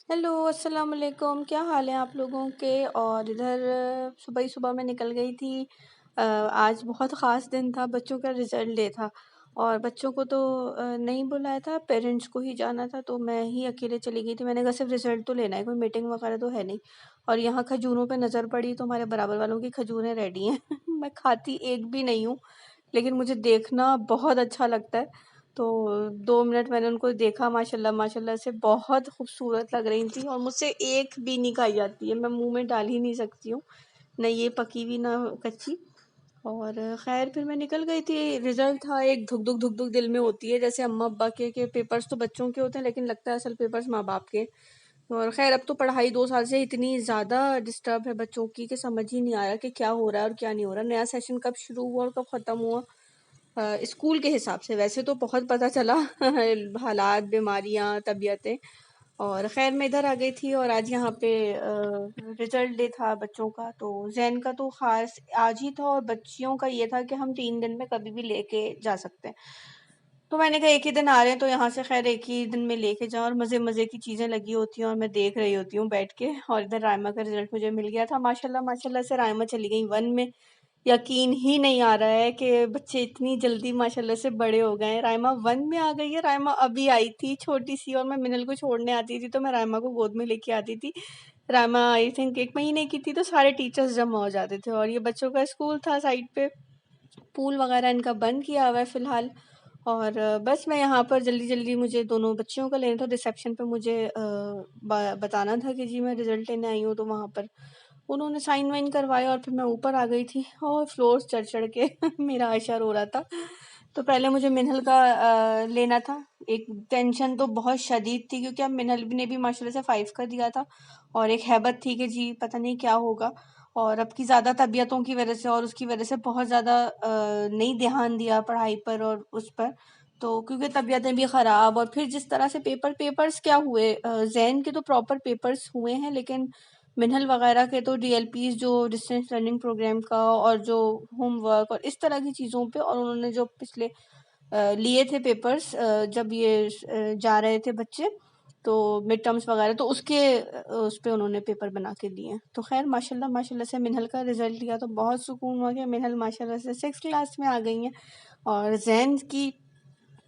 Hello, अस्सलाम वालेकुम। क्या हाल है आप लोगों के? और इधर सुबह ही सुबह मैं निकल गई थी। आज बहुत ख़ास दिन था, बच्चों का रिज़ल्ट डे था और बच्चों को तो नहीं बुलाया था, पेरेंट्स को ही जाना था, तो मैं ही अकेले चली गई थी। मैंने कहा सिर्फ रिज़ल्ट तो लेना है, कोई मीटिंग वगैरह तो है नहीं। और यहाँ खजूरों पे नज़र पड़ी तो हमारे बराबर वालों की खजूरें रेडी हैं। मैं खाती एक भी नहीं हूँ, लेकिन मुझे देखना बहुत अच्छा लगता है। तो 2 मिनट मैंने उनको देखा, माशाल्लाह माशाल्लाह से बहुत खूबसूरत लग रही थी और मुझसे एक भी नहीं खाई जाती है, मैं मुँह में डाल ही नहीं सकती हूँ, ना ये पकी हुई ना कच्ची। और खैर फिर मैं निकल गई थी। रिजल्ट था, एक धुक धुक धुक धुक दिल में होती है, जैसे अम्मा अब्बा के पेपर्स तो बच्चों के होते हैं, लेकिन लगता है असल पेपर्स माँ बाप के। और खैर अब तो पढ़ाई 2 साल से इतनी ज़्यादा डिस्टर्ब है बच्चों की कि समझ ही नहीं आ रहा कि क्या हो रहा है और क्या नहीं हो रहा, नया सेशन कब शुरू हुआ और कब ख़त्म हुआ। स्कूल के हिसाब से वैसे तो बहुत पता चला हालात, बीमारियां, तबीयतें। और खैर मैं इधर आ गई थी और आज यहाँ पे रिजल्ट डे था बच्चों का, तो जैन का तो खास आज ही था और बच्चियों का ये था कि हम 3 दिन में कभी भी लेके जा सकते हैं। तो मैंने कहा एक ही दिन आ रहे हैं तो यहाँ से खैर एक ही दिन में लेके जाओ, और मज़े मज़े की चीज़ें लगी होती हैं और मैं देख रही होती हूँ बैठ के। और इधर रायमा का रिजल्ट मुझे मिल गया था, माशाल्लाह माशाल्लाह से रायमा चली गई 1 में। यकीन ही नहीं आ रहा है कि बच्चे इतनी जल्दी माशाल्लाह से बड़े हो गए हैं। रायमा 1 में आ गई है। रायमा अभी आई थी छोटी-सी और मैं मिनल को छोड़ने आती थी तो मैं रायमा को गोद में लेके आती थी। रायमा आई थिंक 1 महीने की थी तो सारे टीचर्स जमा हो जाते थे और ये बच्चों का स्कूल था साइड पे। पूल वगैरह इनका बंद किया हुआ है फ़िलहाल। और बस मैं यहाँ पर जल्दी-जल्दी मुझे दोनों बच्चियों का लेना था। रिसेप्शन पे मुझे बताना था कि जी मैं रिज़ल्ट लेने आई हूँ, तो वहाँ पर उन्होंने साइन वाइन करवाए और फिर मैं ऊपर आ गई थी और फ्लोर्स चढ़-चढ़ के मेरा आशा रो रहा था। तो पहले मुझे मिन्हल का लेना था। एक टेंशन तो बहुत शदीद थी क्योंकि अब मिन्हल ने भी माशाल्लाह से 5 का दिया था और एक हैबत थी कि जी पता नहीं क्या होगा। और अब की ज़्यादा तबीयतों की वजह से और उसकी वजह से बहुत ज़्यादा नहीं ध्यान दिया पढ़ाई पर और उस पर। तो क्योंकि तबीयतें भी ख़राब और फिर जिस तरह से पेपर्स क्या हुए, ज़ैन के तो प्रॉपर पेपर्स हुए हैं, लेकिन मिन्हल वगैरह के तो डीएलपीज़ जो डिस्टेंस लर्निंग प्रोग्राम का और जो होमवर्क और इस तरह की चीज़ों पे, और उन्होंने जो पिछले लिए थे पेपर्स जब ये जा रहे थे बच्चे तो मिड टर्म्स वगैरह, तो उसके उस पे उन्होंने पेपर बना के दिए हैं। तो खैर माशाल्लाह माशाल्लाह से मिन्हल का रिजल्ट लिया तो बहुत सुकून हुआ कि मिन्हल माशाल्लाह से 6 क्लास में आ गई हैं। और जैन की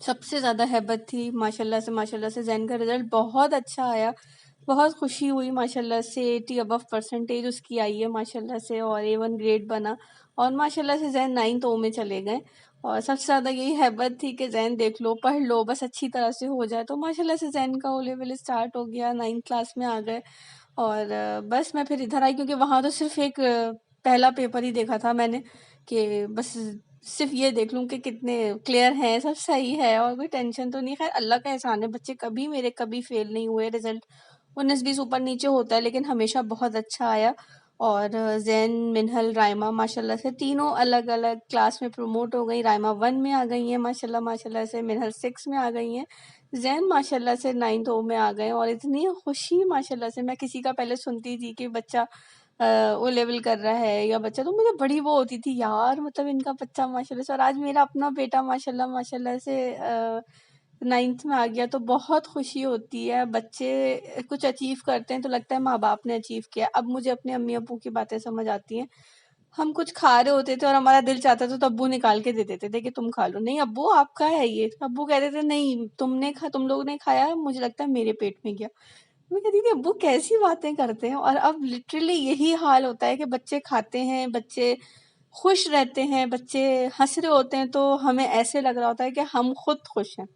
सबसे ज़्यादा हैबत थी माशाल्लाह से ज़ैन का रिजल्ट बहुत अच्छा आया। बहुत खुशी हुई माशाल्लाह से, 80 अबव परसेंटेज उसकी आई है माशाल्लाह से और A1 ग्रेड बना और माशाल्लाह से ज़ैन 9th ओ में चले गए। और सबसे ज़्यादा यही हैबत थी कि ज़ैन देख लो, पढ़ लो, बस अच्छी तरह से हो जाए। तो माशाल्लाह से ज़ैन का ओ लेवल स्टार्ट हो गया, 9th क्लास में आ गए। और बस मैं फिर इधर आई क्योंकि वहाँ तो सिर्फ़ एक पहला पेपर ही देखा था मैंने कि बस सिर्फ़ ये देख लूँ कि कितने क्लियर हैं, सब सही है और कोई टेंशन तो नहीं। ख़ैर अल्लाह का एहसान है, बच्चे कभी मेरे कभी फ़ेल नहीं हुए। रिज़ल्ट 19-20 ऊपर-नीचे होता है, लेकिन हमेशा बहुत अच्छा आया। और ज़ैन, मिन्हल, राइमा माशाल्लाह से तीनों अलग-अलग क्लास में प्रमोट हो गई। राइमा 1 में आ गई हैं माशाल्लाह माशाल्लाह से, मिन्हल 6 में आ गई हैं, ज़ैन माशाल्लाह से 9th ओ में आ गए। और इतनी खुशी माशाल्लाह से, मैं किसी का पहले सुनती थी कि बच्चा ओ लेवल कर रहा है या बच्चा, तो मुझे बड़ी वो होती थी यार, मतलब इनका बच्चा माशाल्लाह से, और आज मेरा अपना बेटा माशाल्लाह माशाल्लाह से 9th में आ गया तो बहुत खुशी होती है। बच्चे कुछ अचीव करते हैं तो लगता है माँ बाप ने अचीव किया। अब मुझे अपने अम्मी अब्बू की बातें समझ आती हैं। हम कुछ खा रहे होते थे और हमारा दिल चाहता था तो अब्बू निकाल के दे देते थे कि तुम खा लो। नहीं अब्बू आपका है ये, अब्बू कहते थे नहीं तुम लोग ने खाया, मुझे लगता है मेरे पेट में गया। मैं कहती थी अब्बू कैसी बातें करते हैं। और अब लिटरली यही हाल होता है कि बच्चे खाते हैं, बच्चे खुश रहते हैं, बच्चे हंस रहे होते हैं, तो हमें ऐसे लग रहा होता है कि हम खुद खुश हैं।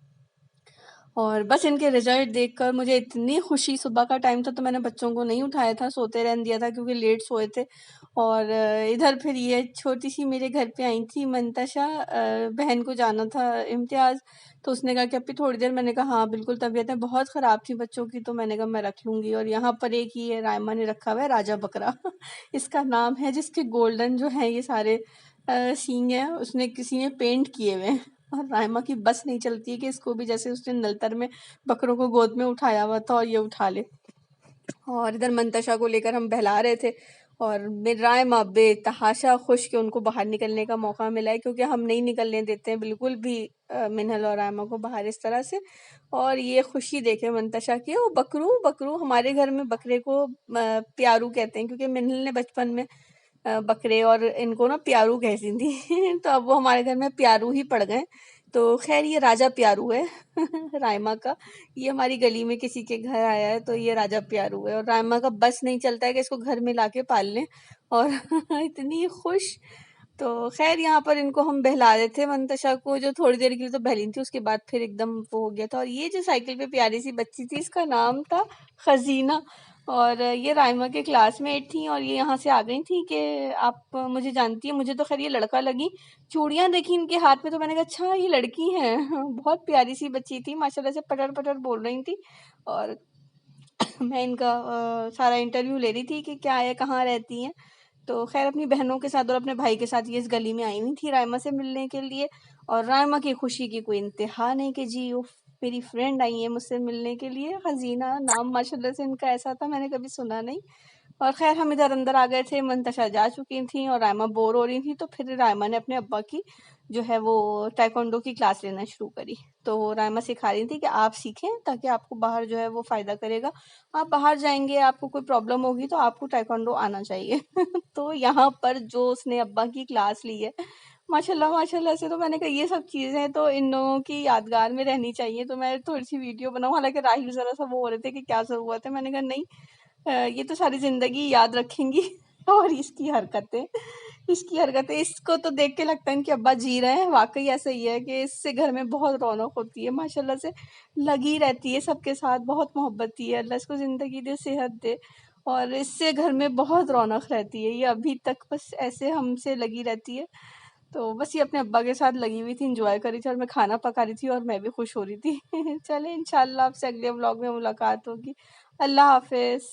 और बस इनके रिजल्ट देखकर मुझे इतनी खुशी, सुबह का टाइम था तो मैंने बच्चों को नहीं उठाया था, सोते रहने दिया था क्योंकि लेट सोए थे। और इधर फिर ये छोटी सी मेरे घर पे आई थी मंतशा, बहन को जाना था इम्तियाज़, तो उसने कहा कि अभी थोड़ी देर, मैंने कहा हाँ बिल्कुल, तबीयतें बहुत ख़राब थी बच्चों की, तो मैंने कहा मैं रख लूँगी। और यहाँ पर एक ये रायमा ने रखा हुआ है राजा बकरा इसका नाम है, जिसके गोल्डन जो है ये सारे सींग हैं, उसने किसी ने पेंट किए हुए हैं। और रायमा की बस नहीं चलती है कि इसको भी जैसे उसने नलतर में बकरों को गोद में उठाया हुआ था और ये उठा ले। और इधर मंतशा को लेकर हम बहला रहे थे और रायमा बेतहाशा खुश कि उनको बाहर निकलने का मौका मिला है, क्योंकि हम नहीं निकलने देते हैं बिल्कुल भी मिन्हल और रायमा को बाहर इस तरह से। और ये खुशी देखे मंतशा की। वो बकरू बकरू हमारे घर में बकरे को प्यारू कहते हैं, क्योंकि मिन्हल ने बचपन में बकरे और इनको ना प्यारू कहती थी तो अब वो हमारे घर में प्यारू ही पड़ गए। तो खैर ये राजा प्यारू है रायमा का। ये हमारी गली में किसी के घर आया है तो ये राजा प्यारू है, और रायमा का बस नहीं चलता है कि इसको घर में लाके पाल लें, और इतनी खुश। तो खैर यहाँ पर इनको हम बहला रहे थे मंतशा को, जो थोड़ी देर के लिए तो बहली थी, उसके बाद फिर एकदम वो हो गया था। और ये जो साइकिल पे प्यारी सी बच्ची थी, इसका नाम था खजीना, और ये राइमा के क्लासमेट थी। और ये यहाँ से आ गई थी कि आप मुझे जानती है। मुझे तो खैर ये लड़का लगी, चूड़ियाँ देखी इनके हाथ में तो मैंने कहा अच्छा ये लड़की है। बहुत प्यारी सी बच्ची थी माशाल्लाह से, पटर पटर बोल रही थी। और मैं इनका सारा इंटरव्यू ले रही थी कि क्या है, कहाँ रहती हैं। तो खैर अपनी बहनों के साथ और अपने भाई के साथ ये इस गली में आई हुई थी रायमा से मिलने के लिए। और रायमा की खुशी की कोई इंतहा नहीं कि जी उफ मेरी फ्रेंड आई है मुझसे मिलने के लिए। हसीना नाम माशाल्लाह से इनका ऐसा था, मैंने कभी सुना नहीं। और खैर हम इधर अंदर आ गए थे, मंतशा जा चुकी थी और रायमा बोर हो रही थी। तो फिर रायमा ने अपने अब्बा की जो है वो ताइक्वांडो की क्लास लेना शुरू करी। तो रायमा सिखा रही थी कि आप सीखें ताकि आपको बाहर जो है वो फ़ायदा करेगा। आप बाहर जाएंगे, आपको कोई प्रॉब्लम होगी तो आपको ताइक्वांडो आना चाहिए। तो यहाँ पर जो उसने अब्बा की क्लास ली है माशाल्लाह माशाल्लाह से, तो मैंने कहा ये सब चीज़ें तो इन लोगों की यादगार में रहनी चाहिए। तो मैं थोड़ी सी वीडियो बनाऊँ, हालांकि राहिल ज़रा सा वो हो रहे थे कि क्या सब हुआ था। मैंने कहा नहीं, ये तो सारी ज़िंदगी याद रखेंगी। और इसकी हरकतें इसको तो देख के लगता है इनके अब्बा जी रहे हैं। वाकई ऐसा ही है कि इससे घर में बहुत रौनक होती है माशाल्लाह से, लगी रहती है सबके साथ, बहुत मोहब्बती है। अल्लाह इसको ज़िंदगी दे, सेहत दे, और इससे घर में बहुत रौनक रहती है। ये अभी तक बस ऐसे हमसे लगी रहती है। तो बस ये अपने अब्बा के साथ लगी हुई थी, एंजॉय कर रही थी, और मैं खाना पका रही थी और मैं भी खुश हो रही थी। चले इंशाल्लाह आपसे अगले व्लॉग में मुलाकात होगी। अल्लाह हाफिज़।